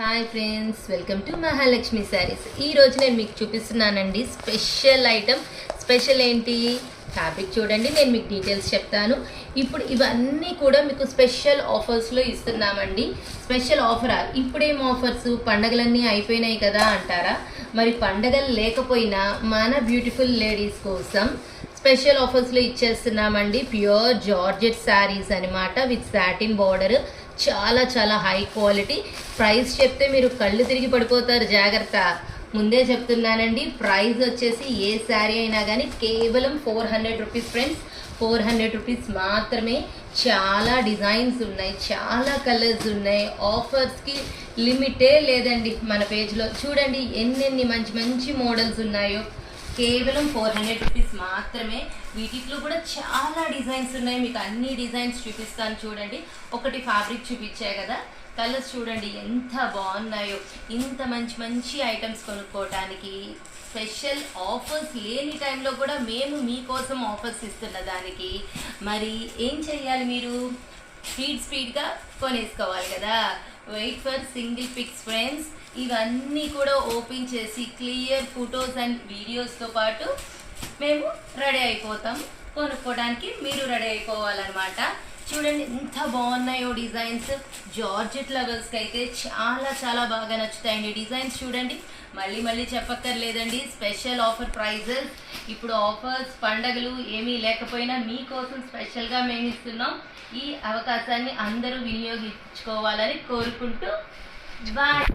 Hi friends, welcome to Mahalakshmi saris. ఈరోజు నేను మీకు చూపిస్తున్నానండి స్పెషల్ ఐటమ్. స్పెషల్ ఏంటి? ఫ్యాబ్రిక్ చూడండి, నేను మీకు డీటెయిల్స్ చెప్తాను. ఇప్పుడు ఇవన్నీ కూడా మీకు స్పెషల్ ఆఫర్స్లో ఇస్తున్నామండి. Special offer. ఇప్పుడేం ఆఫర్స్? పండగలన్నీ అయిపోయినాయి కదా అంటారా? మరి పండగలు లేకపోయినా మన బ్యూటిఫుల్ లేడీస్ కోసం స్పెషల్ ఆఫర్స్లో ఇచ్చేస్తున్నామండి. ప్యూర్ జార్జెట్ శారీస్ అనమాట, విత్ సాటిన్ బార్డర్. చాలా చాలా హై క్వాలిటీ. ప్రైస్ చెప్తే మీరు కళ్ళు తిరిగి పడిపోతారు, జాగ్రత్త. ముందే చెప్తున్నానండి, ప్రైస్ వచ్చేసి ఏ శారీ అయినా కానీ కేవలం 400 రూపీస్ ఫ్రెండ్స్. 400 రూపీస్ మాత్రమే. చాలా డిజైన్స్ ఉన్నాయి, చాలా కలర్స్ ఉన్నాయి. ఆఫర్స్కి లిమిటే లేదండి. మన పేజ్లో చూడండి ఎన్నెన్ని మంచి మంచి మోడల్స్ ఉన్నాయో. కేవలం 400 రూపీస్ మాత్రమే. వీటిలో కూడా చాలా డిజైన్స్ ఉన్నాయి, మీకు అన్ని డిజైన్స్ చూపిస్తాను చూడండి. ఒకటి ఫ్యాబ్రిక్ చూపించాయి కదా, కలర్స్ చూడండి ఎంత బాగున్నాయో. ఇంత మంచి మంచి ఐటమ్స్ కొనుక్కోవడానికి స్పెషల్ ఆఫర్స్ లేని టైంలో కూడా మేము మీకోసం ఆఫర్స్ ఇస్తున్న దానికి మరి ఏం చెయ్యాలి? మీరు స్పీడ్గా కొనేసుకోవాలి కదా. Wait for single picks friends. ఇవన్నీ కూడా ఓపెన్ చేసి క్లియర్ ఫొటోస్ అండ్ వీడియోస్తో పాటు మేము రెడీ అయిపోతాం. కొనుక్కోవడానికి మీరు రెడీ అయిపోవాలన్నమాట. చూడండి ఎంత బాగున్నాయో డిజైన్స్. జార్జెట్ లవర్స్కి అయితే చాలా చాలా బాగా నచ్చుతాయండి డిజైన్స్. చూడండి, మళ్ళీ మళ్ళీ చెప్పక్కర్లేదండి. Special offer prices. ఇప్పుడు ఆఫర్స్ పండగలు ఏమీ లేకపోయినా మీకోసం స్పెషల్గా మేము ఇస్తున్నాం. ఈ అవకాశాన్ని అందరూ వినియోగించుకోవాలని కోరుకుంటూ బాయ్.